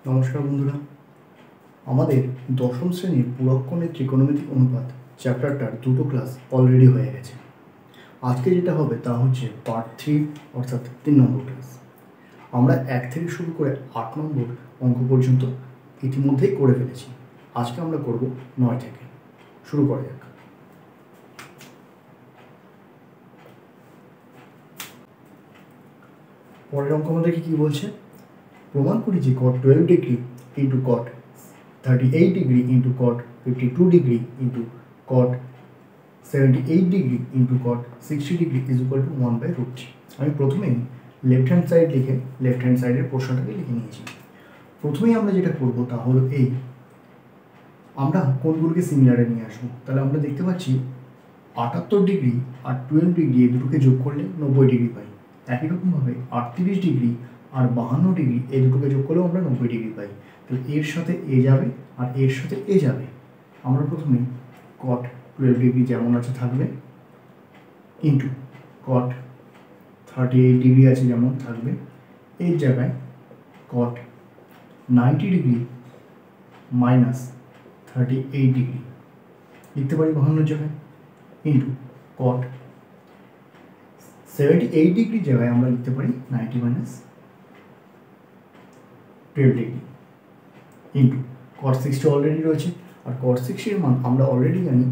নমস্কার বন্ধুরা, আমাদের দশম শ্রেণীর পুরক্ষণের ত্রিকোণমিতিক অনুপাত চ্যাপ্টারটার দুটো ক্লাস অলরেডি হয়ে গেছে। আজকে যেটা হবে তা হচ্ছে পার্ট 3 অর্থাৎ 3 নম্বর ক্লাস। আমরা 1 থেকে শুরু করে 8 নম্বর অঙ্ক পর্যন্ত ইতিমধ্যেই করে ফেলেছি। আজকে আমরা করব 9 থেকে। শুরু করা যাক। পরের অঙ্ক আমাদেরকে কী বলছে? প্রমাণ করি যে cot 12 degree into cot 38 degree into cot 52 degree into cot 78 degree into cot 60 degree is equal two 1/√3। আমি প্রথমেই লেফট হ্যান্ড সাইড লিখে লেফট হ্যান্ড সাইডের পোর্শনটাকে লিখে নিয়েছি। প্রথমেই আমরা যেটা করব তা হলো আমরা কোণগুলোকে সিমিলারে নিয়ে আসবো। তাহলে আমরা দেখতে পাচ্ছি 78 ডিগ্রি আর 12 ডিগ্রি এই দুটোকে যোগ করলে 90 ডিগ্রি পাই। একই রকমভাবে 38 ডিগ্রি আর 52 ডিগ্রি এই দুটোকে যোগ করলেও আমরা 90 ডিগ্রি পাই। তো এর সাথে এ যাবে আর এর সাথে এ যাবে। আমরা প্রথমে cot 12 ডিগ্রি যেমন আছে থাকবে ইন্টু cot 38 ডিগ্রি আছে যেমন থাকবে, এর জায়গায় cot 90 ডিগ্রি মাইনাস 38 ডিগ্রি লিখতে পারি 52 জায়গায় ইন্টু cot 78 ডিগ্রির জায়গায় আমরা লিখতে পারি 90 minus 12 degree into cot 60 already রয়েছে, আর cot 60 এর মান আমরা অলরেডি জানি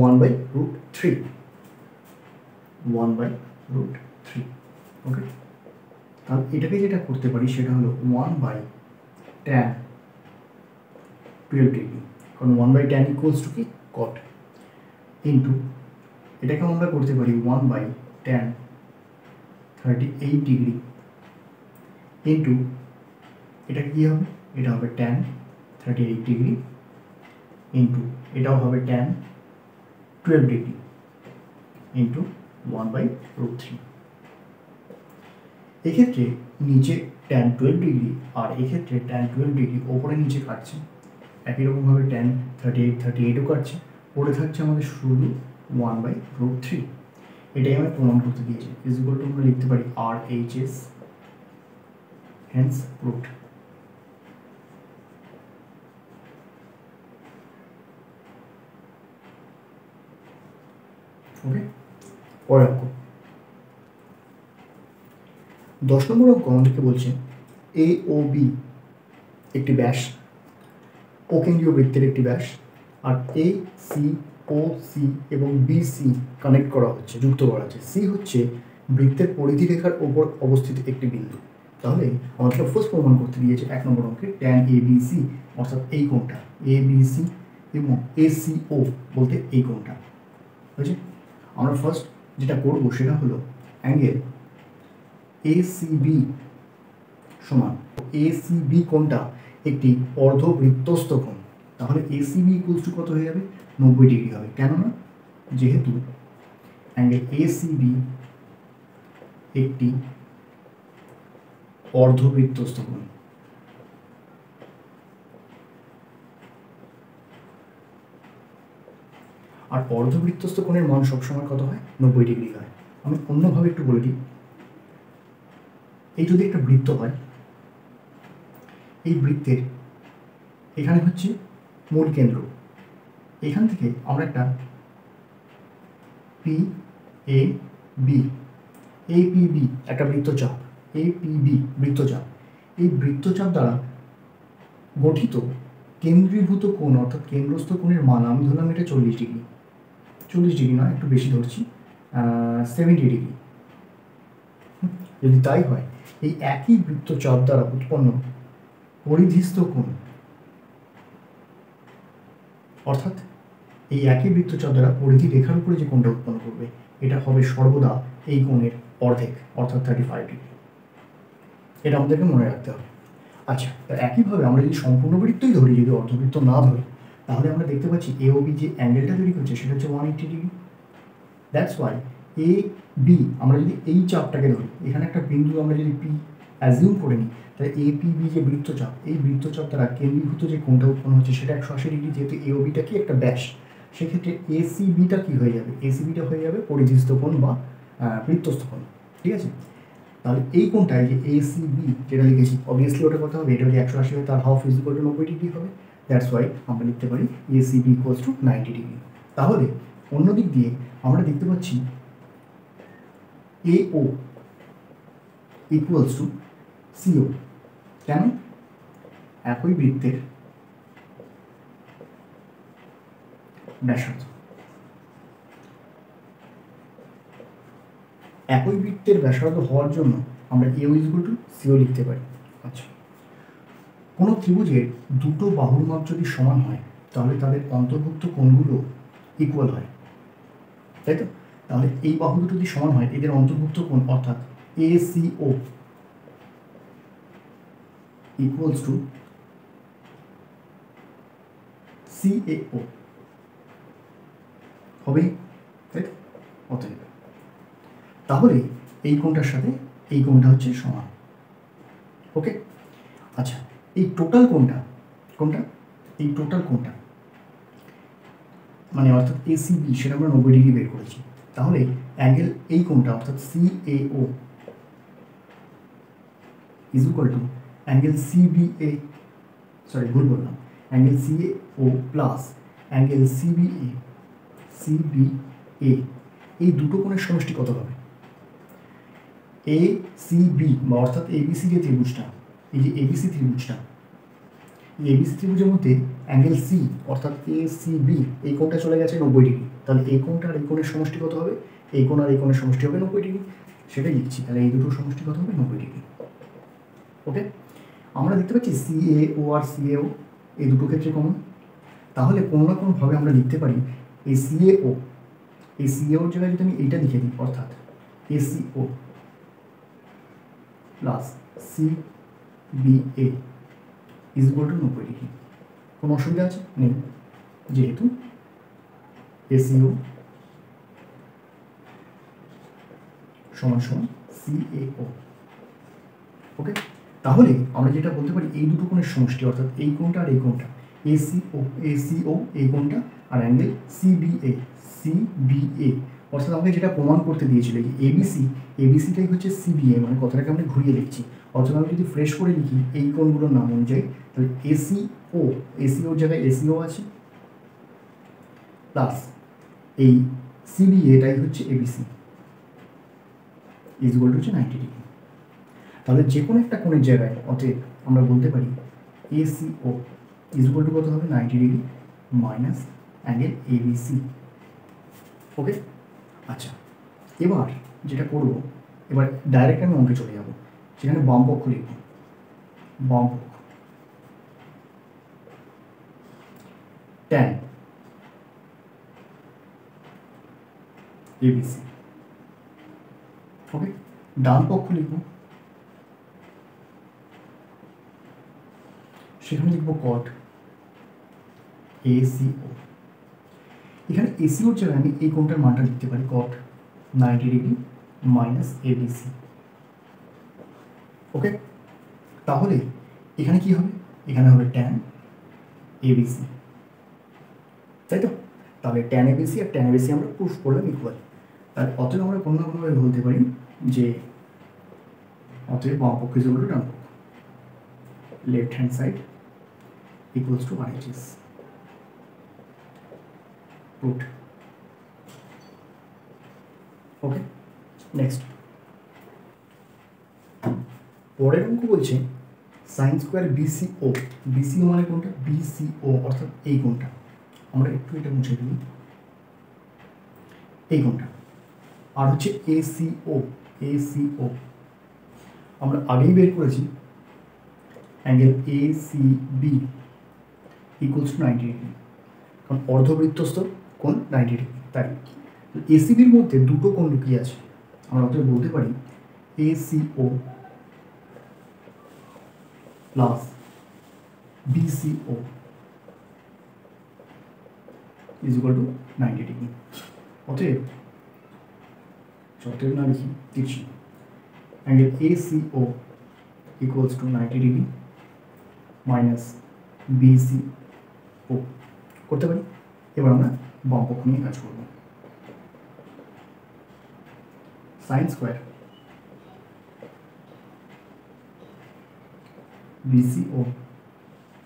1/√3। 1/√3 ওকে। তাহলে এটাকে যেটা করতে পারি সেটা হলো 1/tan12 ডিগ্রি, কারণ 1/tan ইকুয়ালস টু কি cot, ইন্টু এটাকে আমরা করতে পারি 1/tan38 ডিগ্রি ইন্টু এটা কি হবে, এটা হবে tan 38 ডিগ্রি ইন্টু এটাও হবে tan 12 ডিগ্রি ইন্টু 1/√3। এক্ষেত্রে নিচে tan 12 ডিগ্রি আর এক্ষেত্রে tan 12 ডিগ্রি ওপরে নিচে কাটছে, একই রকমভাবে tan 38ও কাটছে, পড়ে থাকছে আমাদের শুধু 1/√3। এটাই আমি প্রমাণ করতে দিয়েছি। ইজ ইকুয়াল টু আমরা লিখতে পারি RHS, hence proved। ওকে, পরের অঙ্ক 10 নম্বর অঙ্ক আমাদেরকে বলছে AOB একটি ব্যাস, ও কেন্দ্রীয় বৃত্তের একটি ব্যাস, আর ACOC এবং BC কানেক্ট করা হচ্ছে, যুক্ত করা হচ্ছে। C হচ্ছে বৃত্তের পরিধি রেখার ওপর অবস্থিত একটি বিন্দু। তাহলে আমাদেরকে ফার্স্ট প্রমাণ করতে দিয়েছে 1 নম্বর অঙ্কে tan ABC অর্থাৎ এই কোণটা ABC এবং ACO বলতে এই কোণটা বুঝেছি। আমরা ফার্স্ট যেটা করব সেটা হলো অ্যাঙ্গেল ACB সমান ACB কোণটা একটি অর্ধবৃত্তস্থ কোণ। তাহলে ACB ইকুয়ালস টু কত হয়ে যাবে? 90 ডিগ্রি হবে। কেননা যেহেতু অ্যাঙ্গেল ACB একটি অর্ধবৃত্তস্থ কোণ। আর অর্ধবৃত্তস্থ কোণের মান সবসময় কত হয়? 90 ডিগ্রি হয়। আমি অন্যভাবে একটু বলে দিই, এই যদি একটা বৃত্ত হয়, এই বৃত্তের এখানে হচ্ছে মূল কেন্দ্র, এখান থেকে আমরা একটা PAB একটা বৃত্তচাপ, APB বৃত্তচাপ, এই বৃত্তচাপ দ্বারা গঠিত কেন্দ্রীভূত কোণ অর্থাৎ কেন্দ্রস্থ কোণের মান আমি ধরলাম এটা 40 ডিগ্রি, 40 ডিগ্রি নয়, একটু বেশি ধরছি, 70 ডিগ্রি। যদি তাই হয়, এই একই বৃত্তচাপ দ্বারা উৎপন্ন পরিধিস্থ কোণ অর্থাৎ এই একই বৃত্তচাপ দ্বারা পরিধি রেখার উপরে যে কোণটা উৎপন্ন করবে এটা হবে সর্বদা এই কোণের অর্ধেক অর্থাৎ 35 ডিগ্রি। এটা আমাদেরকে মনে রাখতে হবে। আচ্ছা, একইভাবে আমরা যদি সম্পূর্ণ বৃত্তই ধরি, যদি অর্ধবৃত্ত না ধরি, তাহলে আমরা দেখতে পাচ্ছি AOB যে অ্যাঙ্গেলটা তৈরি করছে সেটা হচ্ছে 180 ডিগ্রি। দ্যাটস ওয়াই AB আমরা যদি এই চাপটাকে ধরি, এখানে একটা বিন্দু আমরা যদি P অ্যাজিউম করে নিই, তাহলে APB যে বৃত্তচাপ, এই বৃত্তচাপ দ্বারা কেন্দ্রীভূত যে কোণটা উৎপন্ন হচ্ছে সেটা 180 ডিগ্রি। যেহেতু AOBটা কি একটা ব্যাস, সেক্ষেত্রে ACBটা কি হয়ে যাবে? ACBটা হয়ে যাবে পরিধিস্থ কোণ বা বৃত্তস্থ কোণ। ঠিক আছে, তাহলে এই কোণটায় যে ACB যেটা লিখেছি অবভিয়াসলি ওটা কত হবে, এটা যদি 180 হয় তার half is equal to 90 degree হবে। দ্যাটস ওয়াই আমরা লিখতে পারি ACB ইকুয়ালস টু 90 ডিগ্রি। তাহলে অন্য দিক দিয়ে আমরা দেখতে পাচ্ছি AO ইকুয়ালস টু CO। কেন? একই বৃত্তের ব্যাসার্ধ, একই বৃত্তের ব্যাসার্ধ হওয়ার জন্য আমরা AO ইকুয়াল টু CO লিখতে পারি। আচ্ছা, কোনো ত্রিভুজের দুটো বাহুর মাপ যদি সমান হয় তাহলে তাদের অন্তর্ভুক্ত কোণগুলো ইকুয়াল হয়, তাই তো? তাহলে এই বাহু দুটো যদি সমান হয় এদের অন্তর্ভুক্ত কোণ অর্থাৎ ACO ইকুয়ালস টু CAO হবে, তাই তো? অতএব তাহলে এই কোণটার সাথে এই কোণটা হচ্ছে সমান। ওকে, আচ্ছা, এই টোটাল কোণটা এই টোটাল কোণটা মানে অর্থাৎ ACB সেটা আমরা 90 ডিগ্রি বের করেছি। তাহলে অ্যাঙ্গেল এই কোণটা অর্থাৎ CAO is equal to angle CBA, sorry ভুল বললাম, angle CAO plus angle CBA এই দুটো কোণের সমষ্টি কত হবে? ACB বা অর্থাৎ ABC যে ত্রিভুজটা, এই যে ABC ত্রিভুজটা, এই ABC ত্রিভুজের মধ্যে অ্যাঙ্গেল C অর্থাৎ ACB এই কোণটা চলে গেছে 90 ডিগ্রি। তাহলে এই কোণটা আর এই কোণের সমষ্টি কত হবে? এই কোণ আর এই কোণের সমষ্টি হবে 90 ডিগ্রি, সেটাই লিখছি। তাহলে এই দুটোর সমষ্টি কত হবে? 90 ডিগ্রি। ওকে, আমরা দেখতে পাচ্ছি CAO আর CAO এই দুটো ক্ষেত্রে কমন। তাহলে কোনো না কোনোভাবে আমরা লিখতে পারি এই CAOর জায়গায় যদি আমি এইটা লিখে দিই অর্থাৎ ACO plus CBA is equal to 90 degree. কোনো অসুবিধা আছে? নেই, যেহেতু ACO সমান সমান CAO। ওকে, তাহলে আমরা যেটা বলতে পারি এই দুটো কোণের সমষ্টি অর্থাৎ এই কোণটা আর এই কোণটা ACO এই কোণটা আর অ্যাঙ্গেল CBA অর্থাৎ আমাকে যেটা প্রমাণ করতে দিয়েছিল যে ABCটাই হচ্ছে CBA, মানে কথাটাকে আমরা ঘুরিয়ে লিখছি। অর্থাৎ আমি যদি ফ্রেশ করে লিখি এই কোণগুলোর নাম অনুযায়ী, তাহলে ACOর জায়গায় ACO আছে প্লাস এই CBAটাই হচ্ছে ABC ইজ ইকুয়াল টু হচ্ছে 90 ডিগ্রি। তাহলে যে কোনো একটা কোণের জায়গায় অতএব আমরা বলতে পারি ACO ইজ ইকুয়াল টু কত হবে? 90 ডিগ্রি মাইনাস অ্যাঙ্গেল ABC। ওকে, আচ্ছা, এবার যেটা করব, এবার ডাইরেক্ট আমি অঙ্কে চলে যাব, সেখানে বাম পক্ষ লিখব, বাম পক্ষ tan ABC। ওকে, ডান পক্ষ লিখব, সেখানে লিখব cot ACO। এখানে ACOর জায়গায় আমি এই কোণটার মানটা লিখতে পারি cot 90 ডিগ্রি মাইনাস ABC। ওকে, তাহলে এখানে কি হবে? এখানে হবে tan ABC, তাই তো? তাহলে tan ABC আর tan ABC আমরা প্রুফ করলাম ইকুয়াল। তাহলে অতএব আমরা কোনো না কোনোভাবে বলতে পারি যে অতএব বাম পক্ষ ইজ ইকুয়াল টু ডান পক্ষ, left hand side equals to RHS. Good. Okay, next. পরের অঙ্ক বলছে sin স্কয়ার BCO মানে কোনটা? BCO অর্থাৎ এই কোণটা। আমরা একটু এটা মুছে দিই, এই কোণটা। আর হচ্ছে ACO আমরা আগেই বের করেছি angle ACB equals to 90 degree, কারণ অর্ধবৃত্তস্থ কোণ 90 ডিগ্রি। তাই ACBর মধ্যে দুটো কোণ লুকিয়ে আছে, আমরা অতএব বলতে পারি ACO plus BCO is equal to 90 degree. অতএব না লিখি তিরছি, angle ACO equals to 90 degree minus BCO করতে পারি। এবার আমরা বাম পক্ষ নিয়ে কাজ করব। sin square BCO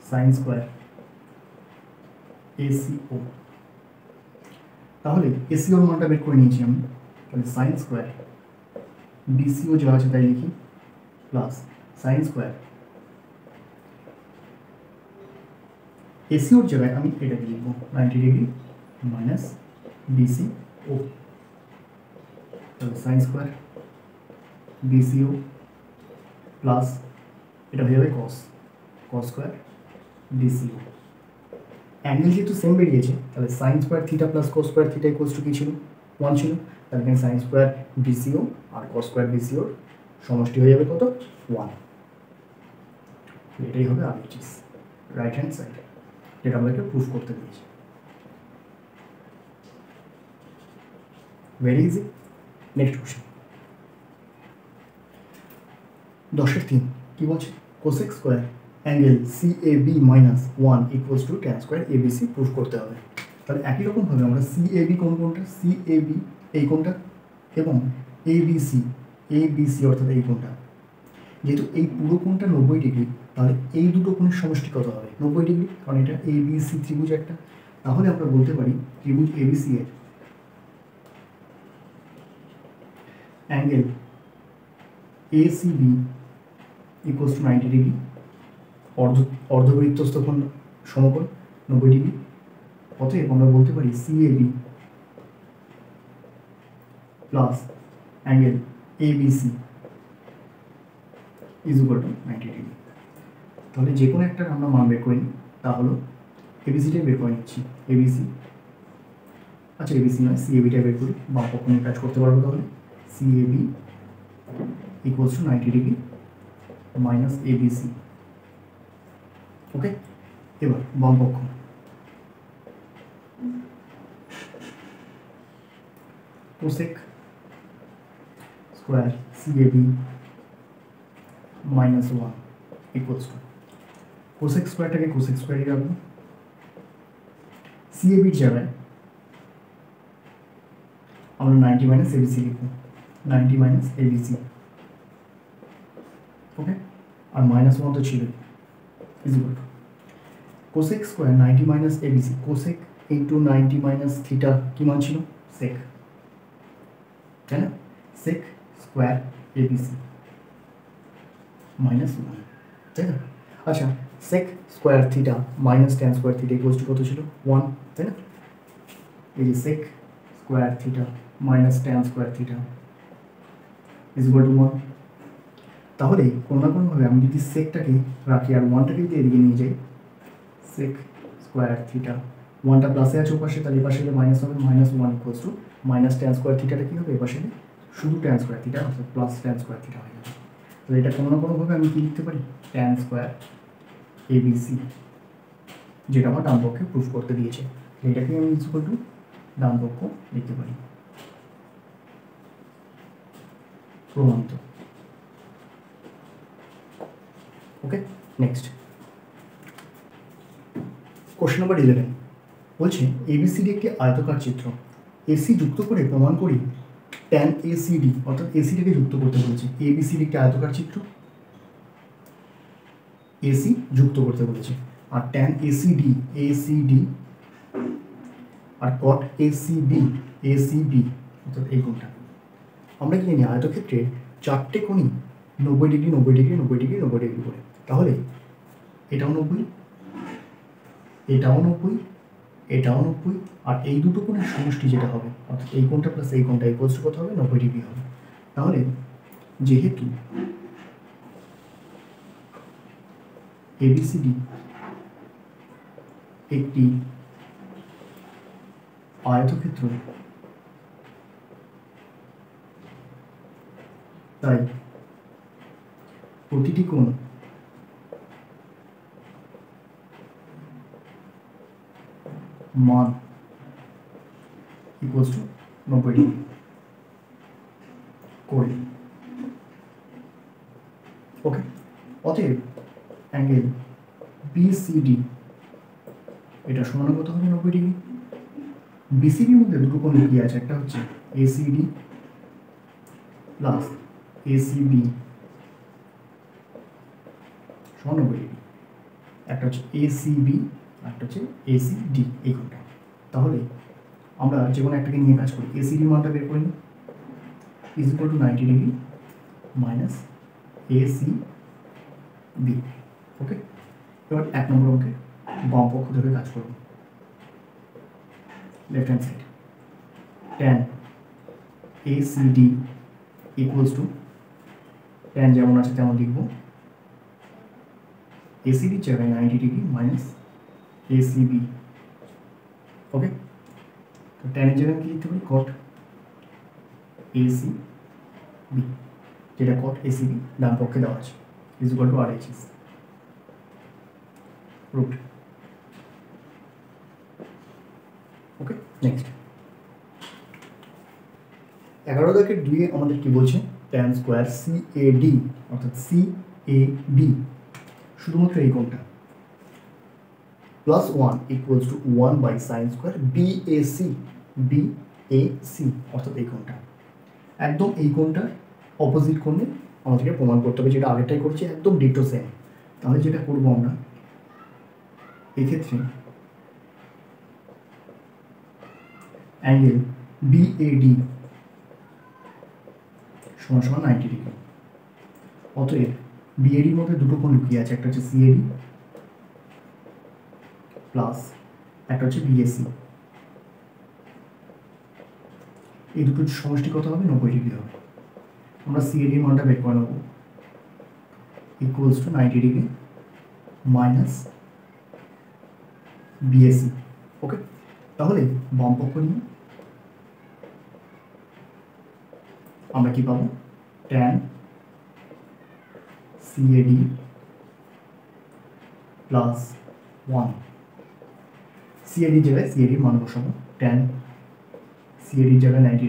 sin square ACO। তাহলে ACO এর মানটা বের করে নিয়েছি আমি, তাহলে sin স্কয়ার BCO যা আছে তাই লিখি প্লাস sin স্কয়ার ACO এর জায়গায় আমি এটাকে লিখব 90 ডিগ্রি মাইনাস BCO, তাহলে sin স্কয়ার BCO প্লাস এটা হয়ে যাবে cos স্কয়ার BCO। অ্যাঙ্গেল যেহেতু সেম বেরিয়েছে তাহলে sine square theta plus cos square theta equals to কি ছিল 1 ছিল, তাহলে এখানে সাইন স্কোয়ার BCO আর কোস স্কোয়ার BCOর সমষ্টি হয়ে যাবে কত 1। এটাই হবে RHS রাইট হ্যান্ড সাইড, যেটা আমাদেরকে প্রুফ করতে দিয়েছে। Very easy. নেক্সট কোশ্চেন 10-3 কি বলছে, cosec square angle CAB minus 1 equals to tan square ABC proof করতে হবে। তাহলে একই রকমভাবে আমরা CAB কোনটা, CAB এই কোনটা এবং ABC অর্থাৎ এই কোনটা, যেহেতু এই পুরো কোণটা 90 ডিগ্রি, তাহলে এই দুটো কোণের সমষ্টি কত হবে 90 ডিগ্রি, কারণ এটা ABC ত্রিভুজ একটা। তাহলে আমরা বলতে পারি ত্রিভুজ ABC এর angle ACB equals to 90 degree, অর্ধবৃত্তস্থ কোণ সমকোণ 90 ডিগ্রি। অতএব আমরা বলতে পারি CAB plus angle ABC is equal to 90 degree. তাহলে যে কোনো একটা আমরা মান বের করে নিই, তা হলো ABCটাই বের করে নিচ্ছি ABC, আচ্ছা ABC নয় CABটা বের করি, বাম পক্ষ নিয়ে কাজ করতে পারবো। তাহলে CAB equals to 90 degree minus ABC। Okay, এবার বাম পক্ষ cosec square CAB minus 1 equals to cosec স্কোয়ারটাকে কোসেক স্কোয়ারই রাখবো, CABর জায়গায় আমরা 90 মাইনাস ABC লিখবো, 90 মাইনাস ABC। ওকে, আর মাইনাস 1 তো ছিল is equal to cosec square 90 minus ABC, cosec into 90 minus theta কি মান ছিল সেক, তাই না, সেক স্কোয়ার ABC মাইনাস 1, তাই না। আচ্ছা sec square theta minus tan square theta equals to কত ছিল 1, তাই না। এই যে sec square theta minus tan square theta is equal to 1। তাহলে কোনো না কোনোভাবে আমি যদি সেকটাকে রাখি আর 1টাকে যদি এদিকে নিয়ে যাই, সেক স্কোয়ার থিটা 1টা প্লাসে আছে ওপাশে, তাহলে এপাশে মাইনাস হবে, minus 1 equals to minus tan square থিটাটা কী হবে এপাশে শুধু ট্যান স্কোয়ার থিটা অর্থাৎ প্লাস ট্যান স্কোয়ার থিটা হয়ে যাবে। তো এটা কোনো না কোনোভাবে আমি কী লিখতে পারি ট্যান স্কোয়ার ABC, যেটা আমার ডান পক্ষে প্রুফ করতে দিয়েছে, এটাকে আমি ইকুয়াল টু ডান পক্ষ লিখতে পারি প্রমাণিত। ওকে, নেক্সট কোশ্চেন নাম্বার 11 বলছে ABCD একটি আয়তকার চিত্র, AC যুক্ত করে প্রমাণ করি ট্যান ACD, অর্থাৎ ACDকে যুক্ত করতে বলেছে। ABCD একটি আয়তকার চিত্র, AC যুক্ত করতে বলেছে, আর ট্যান ACD আর কট ACB অর্থাৎ এই কোণটা। আমরা কি জানি আয়তক্ষেত্রে 4টে কোণই 90 ডিগ্রি 90 ডিগ্রি 90 ডিগ্রি 90 ডিগ্রি করে, তাহলে এটাও 90, এটাও 90, এটাও 90, আর এই দুটো কোণের সমষ্টি যেটা হবে অর্থাৎ এই কোণটা প্লাস এই কোণটা ইকুয়ালস টু কত হবে 90 ডিগ্রি হবে। তাহলে যেহেতু ABCD একটি আয়তক্ষেত্র, তাই প্রতিটি কোণ মান ইকুয়ালস টু 90 ডিগ্রি করে। ওকে, অতএব অ্যাঙ্গেল BCD এটা সমান কত হবে 90 ডিগ্রি। BCDর মধ্যে দুটো কোণ কি আছে, একটা হচ্ছে ACD প্লাস ACB সমান 90 ডিগ্রি। একটা হচ্ছে এসিবি, একটা হচ্ছে এসিডি, এই কোণটা। তাহলে আমরা যে কোনো একটাকে নিয়ে কাজ করি। এসিডি মানটা বের করে নিই, is equal to 90 degree minus ACB. Okay, এবার 1 নম্বর অঙ্কে বাম পক্ষ ধরে কাজ করব। Left hand side tan ACD equals to, tan যেমন আছে তেমন লিখব, ACD জায়গায় 90 ডিগ্রি মাইনাস ACB। ওকে, তো tan এর জায়গায় কি লিখতে পারি, cot ACB, যেটা cot ACB ডান পক্ষে দেওয়া আছে, is equal to RHS root. Okay, next 11-2 আমাদের কি বলছে, tan স্কোয়ার CAD, অর্থাৎ CAD শুধুমাত্র এই কোণটা plus 1 equals to 1 by sine square BAC, BAC অর্থাৎ এই কোণটা, একদম এই কোণটার অপোজিট কোণে আমাদেরকে প্রমাণ করতে হবে, যেটা আগেরটাই করছি একদম ডিটো সেম। তাহলে যেটা করবো আমরা এক্ষেত্রে অ্যাঙ্গেল BAD সমান সমান 90 ডিগ্রি। অতএব বিএডির মধ্যে দুটো কোণ লুকিয়ে আছে, একটা হচ্ছে CAD প্লাস একটা হচ্ছে BAC। এই দুটোর সমষ্টি কত হবে, 90 ডিগ্রি হবে। আমরা CAD এর মানটা বের করে নেব, equals to 90 degree minus BAC। ওকে, তাহলে বাম পক্ষ নিয়ে আমরা কি পাবো, tan CAD প্লাস 1, CAD জায়গায় CAD মান বসাবো, tan CAD জায়গায় 90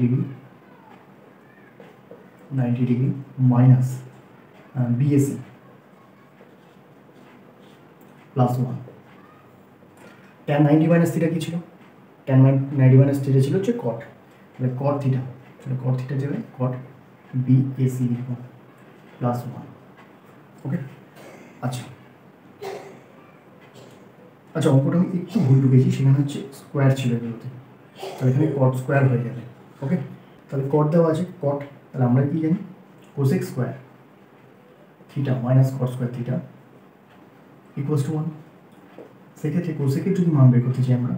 degree minus BAC plus 1। tan 90 minus theta কি ছিল, tan 90 মাইনাস থিটা ছিল হচ্ছে cot, তাহলে cot থিটা, তাহলে cot থিটা যাবে cot BAC লিখবো প্লাস 1। ওকে, আচ্ছা আচ্ছা অঙ্কটা আমি একটু ভুল ঢুকেছি, সেখানে হচ্ছে স্কোয়ার ছিল এগুলোতে, তাহলে এখানে cot স্কোয়ার হয়ে যাবে। ওকে, তাহলে cot দেওয়া আছে cot, তাহলে আমরা কি জানি, cosec square theta minus cot square theta equals to 1। সেক্ষেত্রে কোসেকের যদি মান বের করতে চাই আমরা,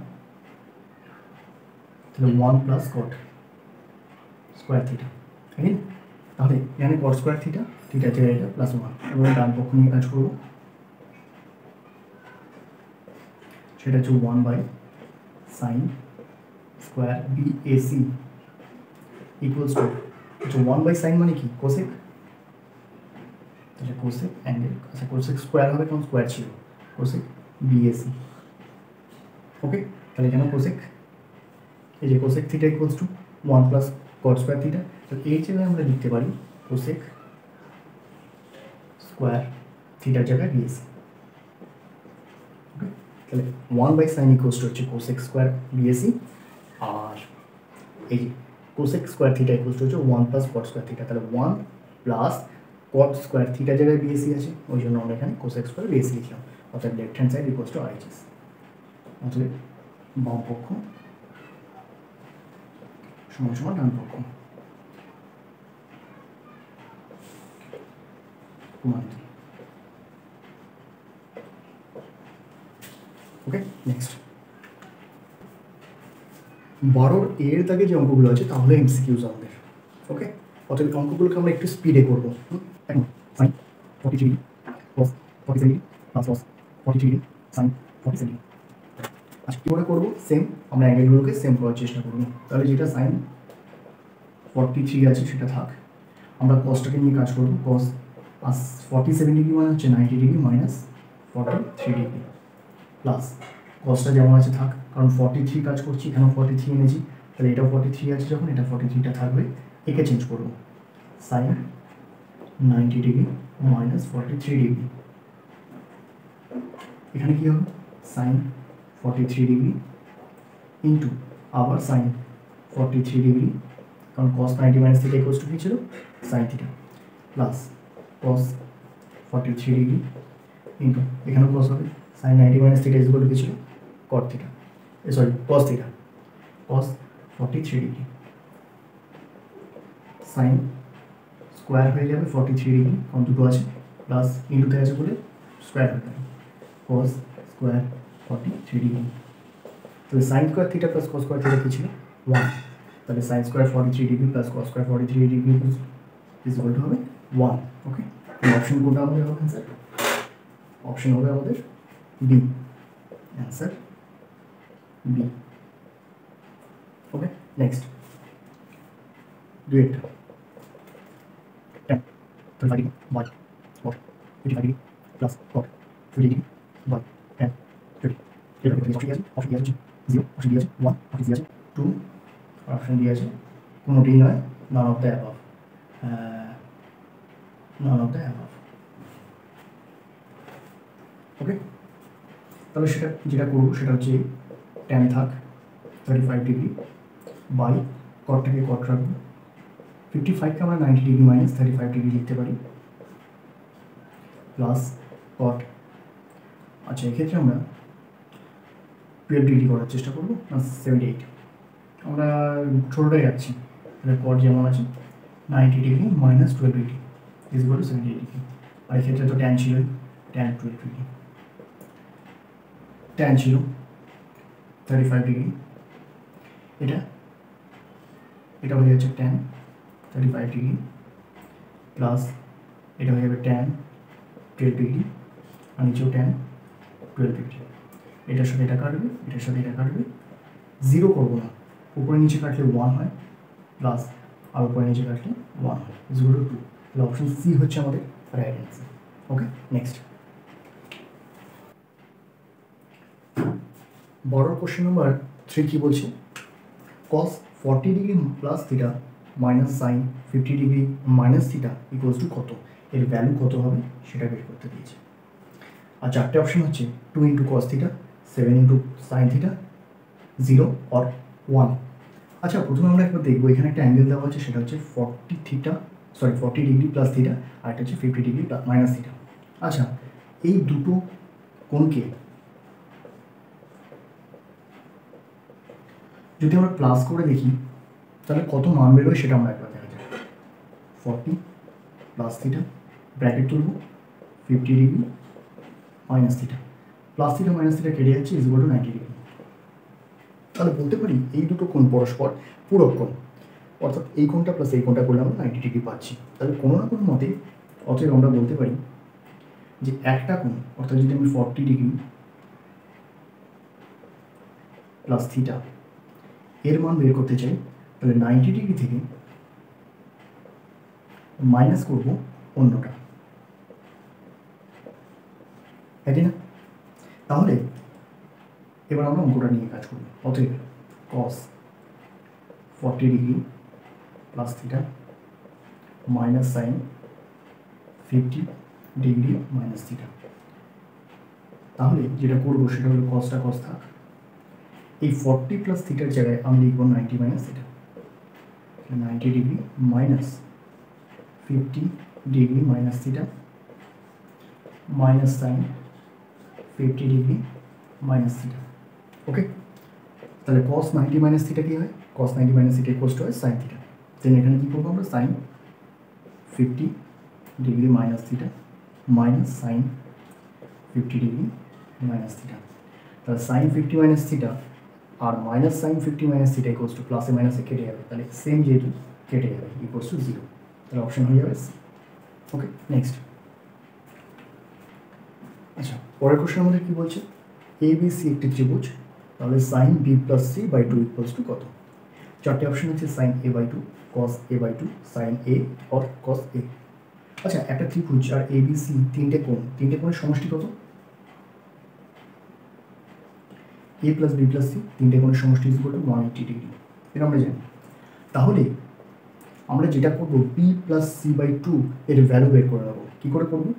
তাহলে 1 প্লাস cot স্কোয়ার থিটা, ঠিক আছে। তাহলে এখানে cot স্কোয়ার থিটা, থিটা জায়গায় এটা প্লাস 1, এবং ডান পক্ষ নিয়ে কাজ করবো, সেটা হচ্ছে 1 by sine square BAC equals to, okay 1 by sine মানে কি, কোসেক, তাহলে কোসেক অ্যাঙ্গেল, আচ্ছা কোসেক স্কোয়ার হবে কারণ স্কোয়ার ছিল, কোসেক BAC। ওকে, তাহলে এখানে কোসেক, এই যে cosec theta equals to 1 plus cot square theta, তো এই জায়গায় আমরা লিখতে পারি কোসেক স্কোয়ার থিটার জায়গায় BAC। ওকে, তাহলে 1 বাই সাইন ইকুয়ালস টু হচ্ছে কোসেক স্কোয়ার BAC, আর এই যে cosec square theta equals two হচ্ছে 1 প্লাস cot স্কোয়ার থিটা, তাহলে 1 প্লাস cot স্কোয়ার থিটার জায়গায় BAC আছে, ওই জন্য আমরা এখানে কোসেক স্কোয়ার BAC লিখলাম, অর্থাৎ left hand side equals to RHS। অতএব বাম পক্ষ সমান সমান ডান পক্ষ প্রমাণিত। ওকে, নেক্সট 12 এর দাগে যে অঙ্কগুলো আছে তাহলে MCQs আমাদের। ওকে, অতএব অঙ্কগুলোকে আমরা একটু স্পিডে করবো। এখন sine 43 degree cos 47 degree plus cos 43 degree sine 47 degree. আচ্ছা কী করে করবো, সেম আমরা অ্যাঙ্গেলগুলোকে সেম করার চেষ্টা করবো। তাহলে যেটা সাইন 43 আছে সেটা থাক, আমরা কসটাকে নিয়ে কাজ করবো, cos 47 ডিগ্রি মানে হচ্ছে 90 ডিগ্রি মাইনাস 43 ডিগ্রি প্লাস কসটা যেমন আছে থাক, কারণ 43 কাজ করছি, এখানেও 43 এনেছি, তাহলে এটাও 43 আছে, যখন এটা 43টা থাকবে, একে চেঞ্জ করবো, সাইন 90 ডিগ্রি মাইনাস 43 ডিগ্রি, এখানে কী হবে সাইন 43 ডিগ্রি ইন্টু আবার সাইন 43 ডিগ্রি, কারণ cos 90 minus theta equals to কী ছিল, sine theta, plus cos 43 degree into এখানেও কস হবে sine 90 minus theta is equal to কি ছিল cot theta, sorry cos theta, cos 43 degree sine square হয়ে যাবে 43 ডিগ্রি, কারণ দুটো আছে প্লাস ইন্টুতে আছে বলে স্কোয়ার হয়ে যাবে কস স্কোয়ার 43 ডিগ্রি। তাহলে sine square theta plus cos square theta কী ছিল 1, তাহলে sine square 43 degree plus cos square 43 degree is equal to হবে 1। ওকে, অপশন কোনটা আমাদের হবে অ্যান্সার? অপশন হবে আমাদের B, answer B. Okay, next দুইটা tan 35 degree by cot 55 degree plus cot 50 degree by tan 30। এটা অপশন দিয়ে আছে, অপশন দিয়ে আছে 0, অপশন দিয়ে আছে 1, অপশন দিয়ে আছে 2, অপশন দিয়ে আছে কোনোটি নয়, none of the above, none of the above. Okay, তাহলে সেটা যেটা করবো সেটা হচ্ছে tan থাক 35 ডিগ্রি বাই কটটাকে কট রাখবো, 55কে আমরা 90 ডিগ্রি মাইনাস 35 ডিগ্রি লিখতে পারি প্লাস কট। আচ্ছা, এক্ষেত্রে আমরা 12 ডিগ্রি করার চেষ্টা করবো না 78, আমরা ছোটোটাই রাখছি, তাহলে কট যেমন আছে 90 degree minus 12 degree is equal to 78 degree. আর এক্ষেত্রে তো ট্যান ছিল, ট্যান 12 ডিগ্রি, ট্যান ছিল 35 ডিগ্রি, এটা হয়ে যাচ্ছে ট্যান 35 ডিগ্রি প্লাস এটা হয়ে যাবে ট্যান 12 ডিগ্রি আর নিচেও ট্যান 12 ডিগ্রি। এটার সাথে এটা কাটবে, এটার সাথে এটা কাটবে, 0 করবো না, উপরে নিচে কাটলে 1 হয় প্লাস আর উপরে নিচে কাটলে 1 হয়, 0 to 2। তাহলে অপশন সি হচ্ছে আমাদের রাইট অ্যান্সার। ওকে, নেক্সট বড় কোশ্চেন নাম্বার 3 কি বলছে, cos 40 degree plus theta minus sine 50 degree minus theta equals to কত, এর ভ্যালু কত হবে সেটা বের করতে দিয়েছে। আর চারটে অপশন হচ্ছে 2 into cos theta, 7 into sine theta, 0 or 1। আচ্ছা, প্রথমে আমরা একবার দেখবো এখানে একটা অ্যাঙ্গেল দেওয়া আছে, সেটা হচ্ছে 40 ডিগ্রি প্লাস থিটা আর এটা হচ্ছে 50 ডিগ্রি মাইনাস থিটা। আচ্ছা, এই দুটো কোণকে যদি আমরা প্লাস করে দেখি তাহলে কত মান বেরোয় সেটা আমরা একবার দেখা যাক। 40 প্লাস থিটা ব্র্যাকেট তুলব 50 degree minus theta, plus theta minus theta কেটে যাচ্ছে ইজ ইকুয়াল টু 90 ডিগ্রি। তাহলে বলতে পারি এই দুটো কোণ পরস্পর পূরক কোণ, অর্থাৎ এই কোণটা প্লাস এই কোণটা করলে আমরা 90 ডিগ্রি পাচ্ছি। তাহলে কোনো না কোনো মতে অতএব আমরা বলতে পারি যে একটা কোণ, অর্থাৎ যদি আমি 40 ডিগ্রি প্লাস থিটা এর মান বের করতে চাই, তাহলে 90 ডিগ্রি থেকে মাইনাস করব অন্যটা, তাই না? তাহলে এবার আমরা অঙ্কটা নিয়ে কাজ করব। অতএব cos 40 degree plus theta minus sine 50 degree minus theta. তাহলে যেটা করবো সেটা হলো কসটা কস থাক, এই 40 প্লাস থিটার জায়গায় আমি লিখব 90 minus theta, 90 degree minus 50 degree minus theta minus sine 50 degree minus theta. Okay, তাহলে cos 90 মাইনাস থিটা কি হয়, cos 90 minus theta equals to হয় সাইন থিটা। দেন এখানে কি করবো আমরা, sine 50 degree minus theta minus sine 50 degree minus theta. তাহলে sine 50 minus theta আর minus sine 50 minus theta equals to প্লাসে মাইনাসে কেটে যাবে, তাহলে সেম যেহেতু কেটে যাবে ইকুয়ালস টু 0, তাহলে অপশন হয়ে যাবে সি। ওকে, নেক্সট। আচ্ছা, পরের কোশ্চেন আমাদের কি বলছে, এ বি সি একটি ত্রিভুজ, তাহলে sine B plus C by 2 equals to কত? চারটে অপশন হচ্ছে sine A by 2, cos A by 2, sine A or cos A. আচ্ছা, একটা ত্রিভুজ আর এ বি সি তিনটে কোণের সমষ্টি কত? এ প্লাস বি প্লাস সি তিনটে কোণের সমষ্টি ইজ ইকুয়াল টু 180 ডিগ্রি, এটা আমরা জানি। তাহলে আমরা যেটা করব বি প্লাস সি বাই 2 এর ভ্যালু বের করে নেবো। কী করে করবো?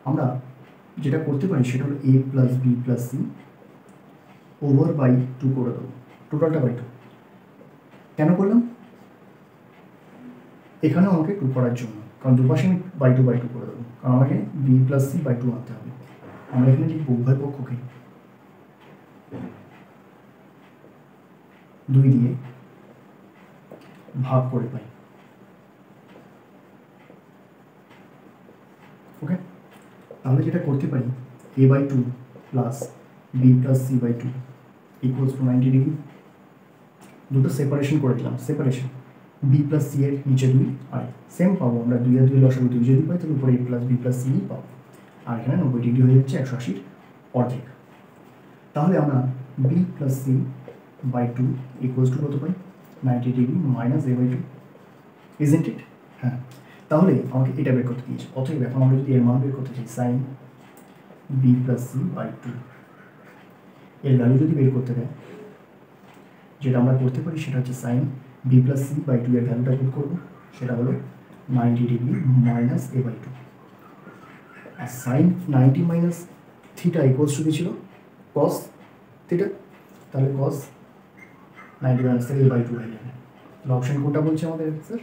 আমরা যেটা করতে পারি সেটা হলো A plus B plus C over by 2 করে দেবো, টোটালটা বাই 2। কেন করলাম? এখানেও আমাকে 2 করার জন্য, কারণ দুপাশে আমি বাই 2 করে দেবো, কারণ আমাকে বি প্লাস সি বাই 2 আনতে হবে। আমরা এখানে লিখব উভয় পক্ষকে 2 দিয়ে ভাগ করে পাই। ওকে, আমরা যেটা করতে পারি a/2 plus b plus c/2 equals to 90 degree. দুটো সেপারেশন করে দিলাম, সেপারেশন b প্লাস c এর নিচে 2 আর সেম পাবো আমরা 2 আর 2 লসাগু 2 যদি পাই তাহলে উপরে a plus b plus c পাবো, আর এখানে 90 ডিগ্রি হয়ে যাচ্ছে 180 অর্ধেক। তাহলে আমরা b plus c/2 equals to কত পাই? 90 degree minus a/2, isn't it? হ্যাঁ, তাহলে আমাকে এটা বের করতে দিয়েছে। অতএব এখন আমরা যদি এর মান বের করতে চাই সাইন b প্লাস c/2 এর ভ্যালু যদি বের করতে দেয়, যেটা আমরা করতে পারি সেটা হচ্ছে সাইন b প্লাস c/2 এর ভ্যালুটা বের করবো, সেটা হলো 90 ডিগ্রি মাইনাস a/2। আর sine 90 minus theta equals to কি ছিল? Cos theta. তাহলে কস 90 মাইনাস থেকে a/2 হয়ে যাবে। তাহলে অপশন কোনটা বলছে আমাদের অ্যান্সার?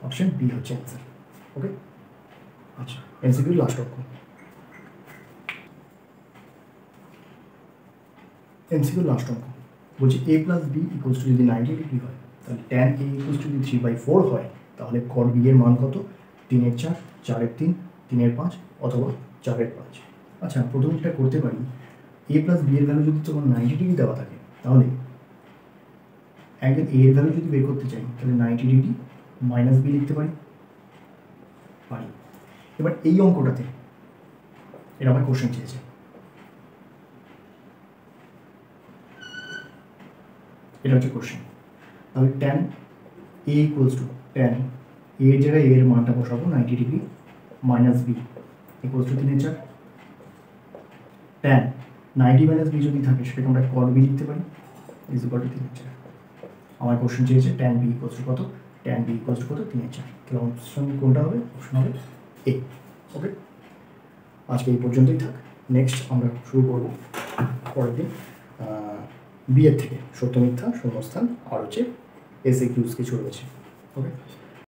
অপশন বি হচ্ছে অ্যান্সার। ওকে, আচ্ছা, এমসিকিউ লাস্ট অঙ্ক। এমসিকিউ লাস্ট অঙ্ক বলছে a plus B equals to যদি 90 ডিগ্রি হয়, তাহলে ট্যান a ইকুয়ালস টু যদি 3/4 হয়, তাহলে কট বি এর মান কত? 3/4, 4/3, 3/5 অথবা 4/5। আচ্ছা, প্রথমে যেটা করতে পারি, a প্লাস বি এর ভ্যালু যদি তোমার 90 ডিগ্রি দেওয়া থাকে, তাহলে অ্যাঙ্গেল a এর ভ্যালু যদি বের করতে চাই, তাহলে 90 ডিগ্রি মাইনাস বি লিখতে পারি। এবার এই অঙ্কটাতে এটা আমার কোশ্চেন চেয়েছে, এটা হচ্ছে কোশ্চেন। তাহলে tan A equals to tan A এর জায়গায় এর মানটা বসাবো 90 degree minus B equals to 3/4। Tan 90 minus B যদি থাকে সেটাকে আমরা কট বি লিখতে পারি, ইজ ইকুয়াল টু 3/4। আমার কোশ্চেন চেয়েছে ট্যান বি ইকুয়ালস টু কত? ট্যান বি ইকুয়ালস টু কত? 3/4। তাহলে অপশন কোনটা হবে? অপশন হবে এ। ওকে, আজকে এই পর্যন্তই থাক। নেক্সট আমরা শুরু করবো পরের দিন বিয়ের থেকে সত্য মিথ্যা শূন্যস্থান আর হচ্ছে এসএকিউজ কিছু রয়েছে। ওকে।